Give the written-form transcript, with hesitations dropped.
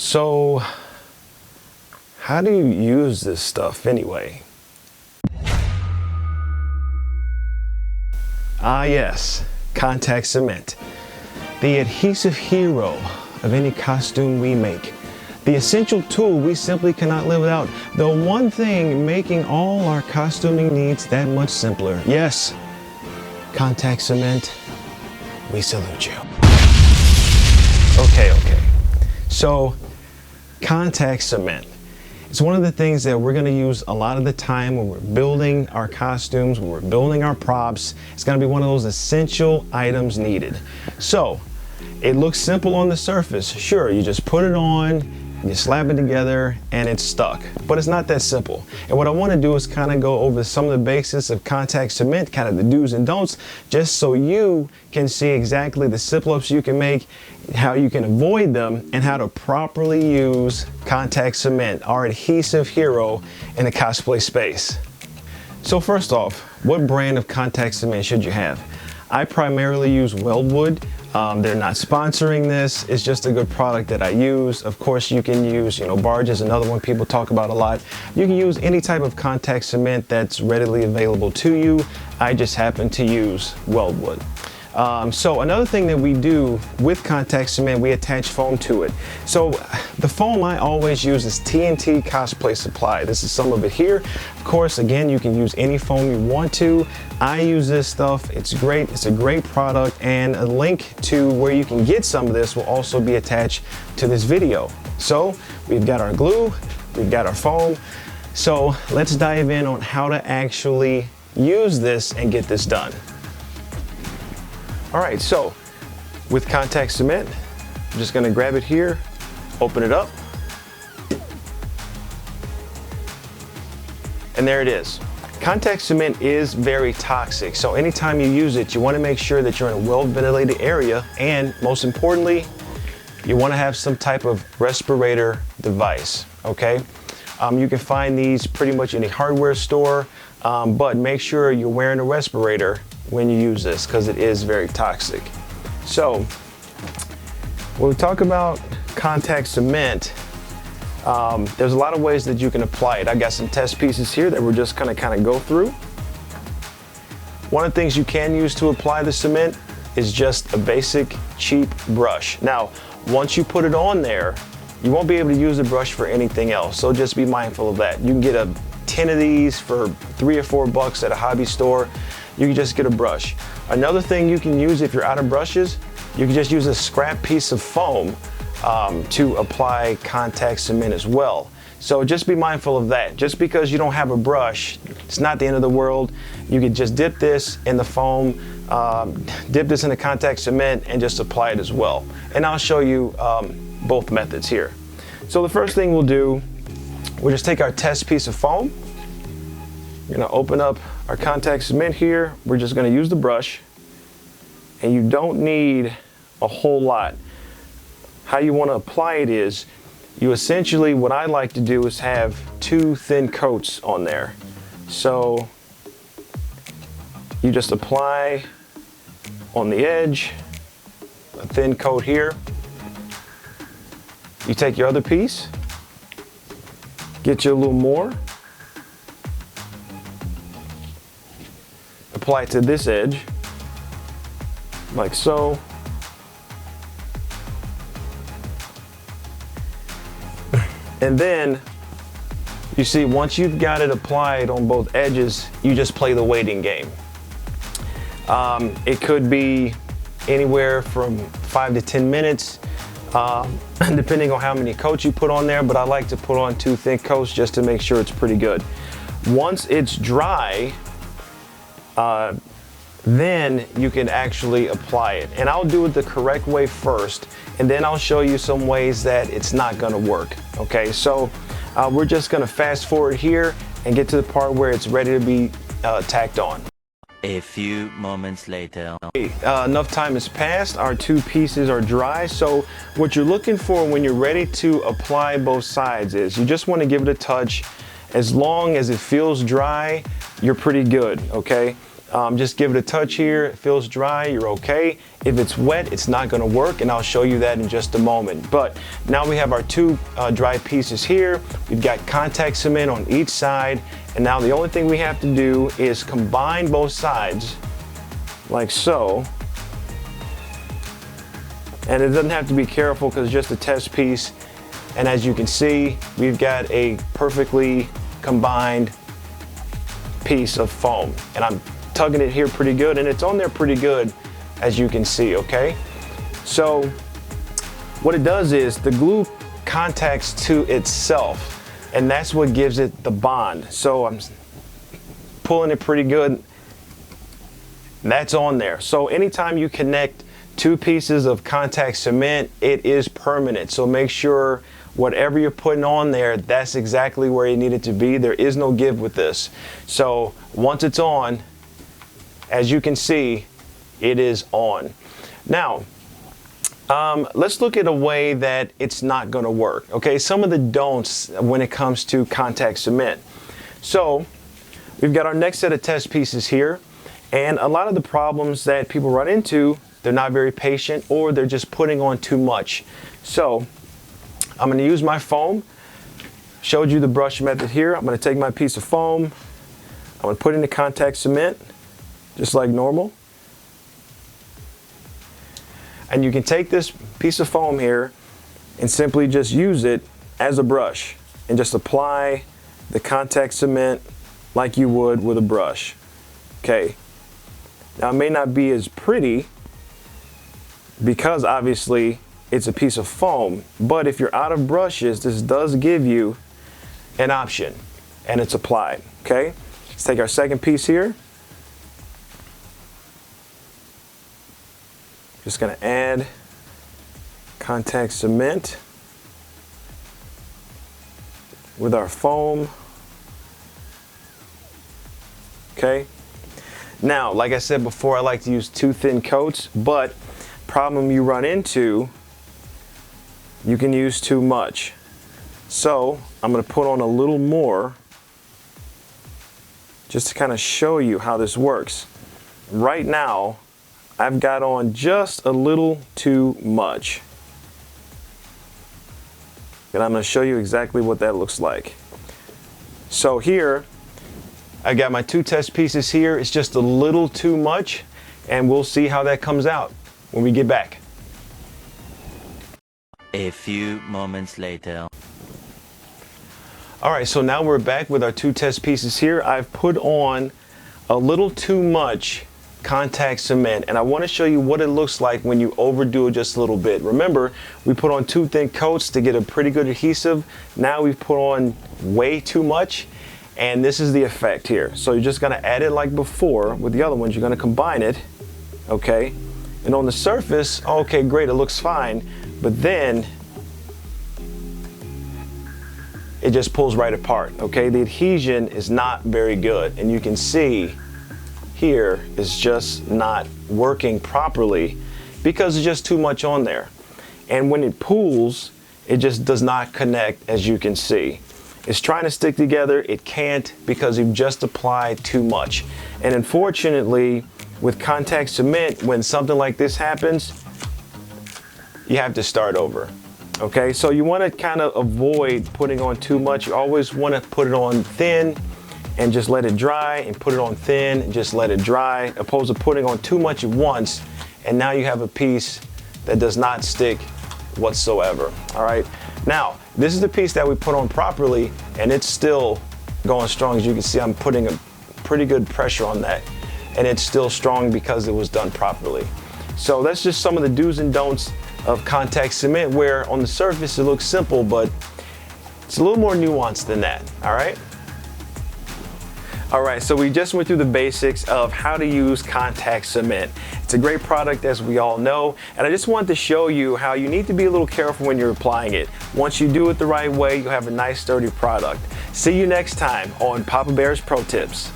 So, how do you use this stuff anyway? Ah yes, contact cement. The adhesive hero of any costume we make. The essential tool we simply cannot live without. The one thing making all our costuming needs that much simpler. Yes, contact cement, we salute you. Okay. So, contact cement. It's one of the things that we're going to use a lot of the time when we're building our costumes, when we're building our props. It's going to be one of those essential items needed. So, it looks simple on the surface. Sure, you just put it on, you slap it together, and it's stuck. But it's not that simple. And what I want to do is kind of go over some of the basics of contact cement, kind of the do's and don'ts, just so you can see exactly the slip-ups you can make, how you can avoid them, and how to properly use contact cement, our adhesive hero in the cosplay space. So first off, what brand of contact cement should you have? I primarily use Weldwood. They're not sponsoring this. It's just a good product that I use. Of course, you can use, Barge is another one people talk about a lot. You can use any type of contact cement that's readily available to you. I just happen to use Weldwood. So another thing that we do with contact cement, we attach foam to it. So the foam I always use is TNT Cosplay Supply. This is some of it here. Of course, again, you can use any foam you want to. I use this stuff. It's great. It's a great product, and a link to where you can get some of this will also be attached to this video. So we've got our glue, we've got our foam. So let's dive in on how to actually use this and get this done. All right, so with contact cement, I'm just gonna grab it here, open it up, and there it is. Contact cement is very toxic, so anytime you use it, you wanna make sure that you're in a well-ventilated area, and most importantly, you wanna have some type of respirator device, okay? You can find these pretty much in a hardware store, but make sure you're wearing a respirator when you use this, because it is very toxic. So when we talk about contact cement, there's a lot of ways that you can apply it. I got some test pieces here that we're just gonna kind of go through. One of the things you can use to apply the cement is just a basic cheap brush. Now, once you put it on there, you won't be able to use the brush for anything else, so just be mindful of that. You can get a 10 of these for $3 or $4 at a hobby store. You can just get a brush. Another thing you can use if you're out of brushes, you can just use a scrap piece of foam to apply contact cement as well. So just be mindful of that. Just because you don't have a brush, it's not the end of the world. You can just dip this in the foam, dip this in the contact cement, and just apply it as well. And I'll show you both methods here. So the first thing we'll do, we'll just take our test piece of foam. We're gonna open up our contact cement here. We're just gonna use the brush, and you don't need a whole lot. How you wanna apply it is, you essentially, what I like to do is have 2 thin coats on there. So you just apply on the edge, a thin coat here. You take your other piece, get you a little more, apply it to this edge, like so. And then, you see, once you've got it applied on both edges, you just play the waiting game. It could be anywhere from 5 to 10 minutes, depending on how many coats you put on there, but I like to put on 2 thick coats just to make sure it's pretty good. Once it's dry, then you can actually apply it. And I'll do it the correct way first, and then I'll show you some ways that it's not gonna work. Okay, so we're just gonna fast forward here and get to the part where it's ready to be tacked on. A few moments later. Enough time has passed, our 2 pieces are dry, so what you're looking for when you're ready to apply both sides is you just want to give it a touch. As long as it feels dry, you're pretty good, okay? Just give it a touch here. It feels dry, you're okay. If it's wet, it's not gonna work, and I'll show you that in just a moment. But now we have our two dry pieces here. We've got contact cement on each side, and now the only thing we have to do is combine both sides, like so. And it doesn't have to be careful because it's just a test piece. And as you can see, we've got a perfectly combined piece of foam. And I'm tugging it here pretty good, and it's on there pretty good, as you can see, okay? So what it does is the glue contacts to itself, and that's what gives it the bond. So I'm pulling it pretty good. That's on there. So anytime you connect two pieces of contact cement, it is permanent. So make sure whatever you're putting on there, that's exactly where you need it to be. There is no give with this. So once it's on, as you can see, it is on. Now, let's look at a way that it's not going to work. Okay, some of the don'ts when it comes to contact cement. So we've got our next set of test pieces here, and a lot of the problems that people run into, they're not very patient, or they're just putting on too much. So I'm going to use my foam. Showed you the brush method here. I'm going to take my piece of foam. I'm going to put in the contact cement, just like normal. And you can take this piece of foam here and simply just use it as a brush and just apply the contact cement like you would with a brush. Okay. Now it may not be as pretty because obviously it's a piece of foam, but if you're out of brushes, this does give you an option, and it's applied. Okay. Let's take our second piece here. Just going to add contact cement with our foam. Okay. Now, like I said before, I like to use two thin coats, but problem you run into, you can use too much. So I'm going to put on a little more just to kind of show you how this works. Right now, I've got on just a little too much. And I'm going to show you exactly what that looks like. So here, I got my two test pieces here. It's just a little too much, and we'll see how that comes out when we get back. A few moments later. All right, so now we're back with our two test pieces here. I've put on a little too much contact cement, and I want to show you what it looks like when you overdo it just a little bit. Remember, we put on two thin coats to get a pretty good adhesive. Now we've put on way too much, and this is the effect here. So you're just going to add it like before with the other ones. You're going to combine it, okay? And on the surface, okay, great, it looks fine, but then it just pulls right apart, okay? The adhesion is not very good, and you can see here is just not working properly because there's just too much on there. And when it pulls, it just does not connect, as you can see. It's trying to stick together, it can't because you've just applied too much. And unfortunately, with contact cement, when something like this happens, you have to start over. Okay, so you want to kind of avoid putting on too much. You always want to put it on thin and just let it dry, and put it on thin and just let it dry, opposed to putting on too much at once, and now you have a piece that does not stick whatsoever. All right, now this is the piece that we put on properly, and it's still going strong. As you can see, I'm putting a pretty good pressure on that, and it's still strong because it was done properly. So that's just some of the do's and don'ts of contact cement, where on the surface it looks simple, but it's a little more nuanced than that. All right. All right, so we just went through the basics of how to use contact cement. It's a great product, as we all know, and I just wanted to show you how you need to be a little careful when you're applying it. Once you do it the right way, you'll have a nice, sturdy product. See you next time on Papa Bear's Pro Tips.